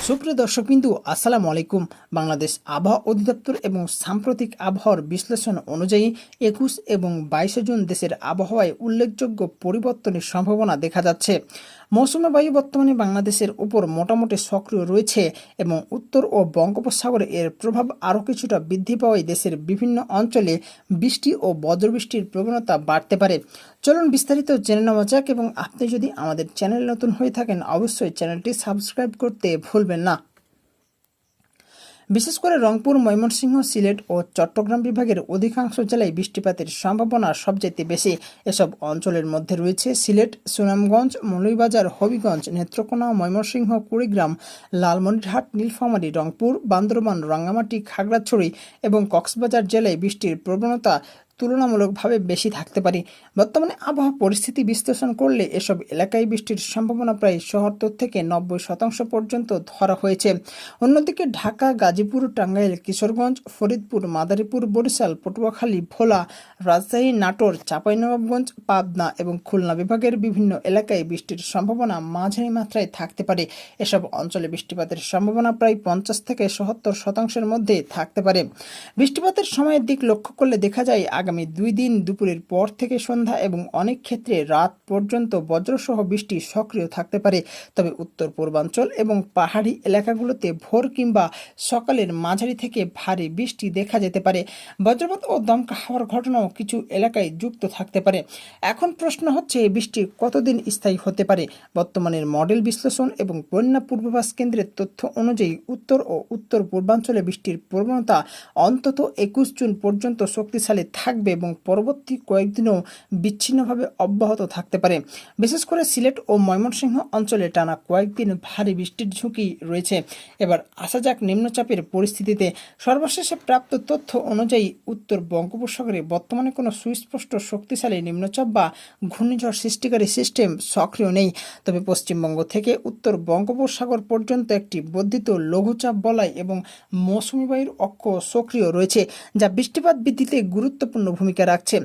সুপ্রিয় দর্শকবিন্দু, আসসালামু আলাইকুম। বাংলাদেশ আবহাওয়া অধিদপ্তর এবং সাম্প্রতিক আবহাওয়ার বিশ্লেষণ অনুযায়ী 21 এবং 22 জুন দেশের আবহাওয়ায় উল্লেখযোগ্য পরিবর্তনের সম্ভাবনা দেখা যাচ্ছে। মৌসুমী বায়ু বর্তমানে বাংলাদেশের উপর মোটামুটি সক্রিয় রয়েছে এবং উত্তর ও বঙ্গোপসাগরে এর প্রভাব আরও কিছুটা বৃদ্ধি পাওয়ায় দেশের বিভিন্ন অঞ্চলে বৃষ্টি ও বজ্রবৃষ্টির প্রবণতা বাড়তে পারে। চলুন বিস্তারিত জেনে নেওয়া যাক, এবং আপনি যদি আমাদের চ্যানেল নতুন হয়ে থাকেন অবশ্যই চ্যানেলটি সাবস্ক্রাইব করতে ভুলবেন না। বিশেষ করে রংপুর, ময়মনসিংহ, সিলেট ও চট্টগ্রাম বিভাগের অধিকাংশ জেলায় বৃষ্টিপাতের সম্ভাবনা সবচেয়ে বেশি। এসব অঞ্চলের মধ্যে রয়েছে সিলেট, সুনামগঞ্জ, মৌলভীবাজার, হবিগঞ্জ, নেত্রকোনা, ময়মনসিংহ, কুড়িগ্রাম, লালমনিরহাট, নীলফামারী, রংপুর, বান্দরবান, রাঙ্গামাটি, খাগড়াছড়ি এবং কক্সবাজার জেলায় বৃষ্টির প্রবণতা তুলনামূলকভাবে বেশি থাকতে পারে। বর্তমানে আবহাওয়া পরিস্থিতি বিশ্লেষণ করলে এসব এলাকায় বৃষ্টির সম্ভাবনা প্রায় ৭০ থেকে ৯০% পর্যন্ত ধরা হয়েছে। অন্যদিকে ঢাকা, গাজীপুর, টাঙ্গাইল, কিশোরগঞ্জ, ফরিদপুর, মাদারীপুর, বরিশাল, পটুয়াখালী, ভোলা, রাজশাহী, নাটোর, চাঁপাইনবাবগঞ্জ, পাবনা এবং খুলনা বিভাগের বিভিন্ন এলাকায় বৃষ্টির সম্ভাবনা মাঝারি মাত্রায় থাকতে পারে। এসব অঞ্চলে বৃষ্টিপাতের সম্ভাবনা প্রায় ৫০ থেকে ৭০% মধ্যে থাকতে পারে। বৃষ্টিপাতের সময়ের দিক লক্ষ্য করলে দেখা যায় আগামী 2 দিন দুপুরের পর থেকে সন্ধ্যা এবং অনেক ক্ষেত্রে রাত পর্যন্ত বজ্রসহ বৃষ্টি সক্রিয় থাকতে পারে। তবে উত্তর পূর্বাঞ্চল এবং পাহাড়ি এলাকাগুলোতে ভোর কিংবা সকালের মাঝারি থেকে ভারী বৃষ্টি দেখা যেতে পারে। বজ্রপাত ও দমকা হাওয়ার ঘটনাও কিছু এলাকায় যুক্ত থাকতে পারে। এখন প্রশ্ন হচ্ছে, বৃষ্টি কতদিন স্থায়ী হতে পারে? বর্তমানের মডেল বিশ্লেষণ এবং বন্যা পূর্বাভাস কেন্দ্রের তথ্য অনুযায়ী উত্তর ও উত্তর পূর্বাঞ্চলে বৃষ্টির প্রবণতা অন্তত 21 জুন পর্যন্ত শক্তিশালী থাকবে এবং পরবর্তী কয়েকদিনও বিচ্ছিন্নভাবে অব্যাহত থাকতে পারে। বিশেষ করে সিলেট ও ময়মনসিংহ অঞ্চলে টানা কয়েকদিন ভারী বৃষ্টির ঝুঁকি রয়েছে। এবার আসা যাক নিম্নচাপের পরিস্থিতিতে। সর্বশেষে প্রাপ্ত তথ্য অনুযায়ী উত্তর বঙ্গোপসাগরে বর্তমানে কোনো সুস্পষ্ট শক্তিশালী নিম্নচাপ বা ঘূর্ণিঝড় সৃষ্টিকারী সিস্টেম সক্রিয় নেই। তবে পশ্চিমবঙ্গ থেকে উত্তর বঙ্গোপসাগর পর্যন্ত একটি বর্ধিত লঘুচাপ বলয় এবং মৌসুমী বায়ুর অক্ষ সক্রিয় রয়েছে, যা বৃষ্টিপাত বৃদ্ধিতে গুরুত্বপূর্ণ ভূমিকা রাখছে।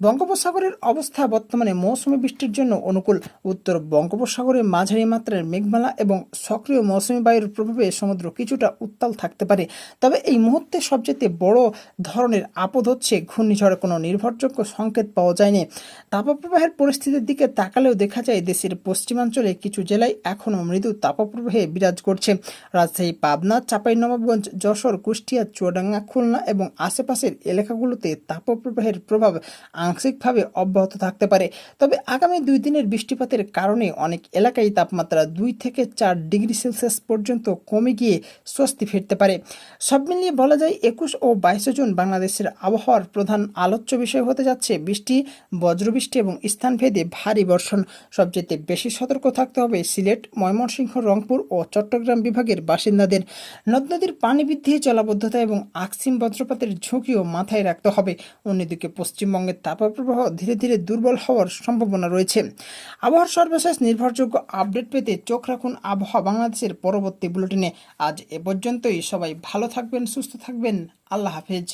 বঙ্গোপসাগরের অবস্থা বর্তমানে মৌসুমী বৃষ্টির জন্য অনুকূল। উত্তর বঙ্গোপসাগরে মাঝারি মাত্রার মেঘমালা এবং সক্রিয় মৌসুমী বায়ুর প্রভাবে সমুদ্র কিছুটা উত্তাল থাকতে পারে। তবে এই মুহূর্তে সবচেয়ে বড় ধরনের আপদ হচ্ছে ঘূর্ণিঝড়ের কোনো নির্ভরযোগ্য সংকেত পাওয়া যায়নি। তাপপ্রবাহের পরিস্থিতির দিকে তাকালেও দেখা যায় দেশের পশ্চিমাঞ্চলে কিছু জেলায় এখনও মৃদু তাপপ্রবাহে বিরাজ করছে। রাজশাহী, পাবনা, চাঁপাইনবাবগঞ্জ, যশোর, কুষ্টিয়া, চুয়াডাঙ্গা, খুলনা এবং আশেপাশের এলাকাগুলোতে তাপপ্রবাহের প্রভাব আংশিকভাবে অব্যাহত থাকতে পারে। তবে আগামী 2 দিনের বৃষ্টিপাতের কারণে অনেক এলাকায় তাপমাত্রা 2 থেকে 4 ডিগ্রি সেলসিয়াস পর্যন্ত কমে গিয়ে স্বস্তি ফিরতে পারে। সব মিলিয়ে বলা যায় 21 ও 22 জুন বাংলাদেশের আবহাওয়ার প্রধান আলোচ্য বিষয় হতে যাচ্ছে বৃষ্টি, বজ্রবৃষ্টি এবং স্থানভেদে ভারী বর্ষণ। সবচেয়ে বেশি সতর্ক থাকতে হবে সিলেট, ময়মনসিংহ, রংপুর ও চট্টগ্রাম বিভাগের বাসিন্দাদের। নদ নদীর পানি বৃদ্ধি, জলাবদ্ধতা এবং আকস্মিক বজ্রপাতের ঝুঁকিও মাথায় রাখতে হবে। অন্যদিকে পশ্চিমবঙ্গের তাপপ্রবাহ ধীরে ধীরে দুর্বল হওয়ার সম্ভাবনা রয়েছে। আবহাওয়ার সর্বশেষ নির্ভরযোগ্য আপডেট পেতে চোখ রাখুন আবহাওয়া বাংলাদেশের পরবর্তী বুলেটিনে। আজ এ পর্যন্তই। সবাই ভালো থাকবেন, সুস্থ থাকবেন। আল্লাহ হাফেজ।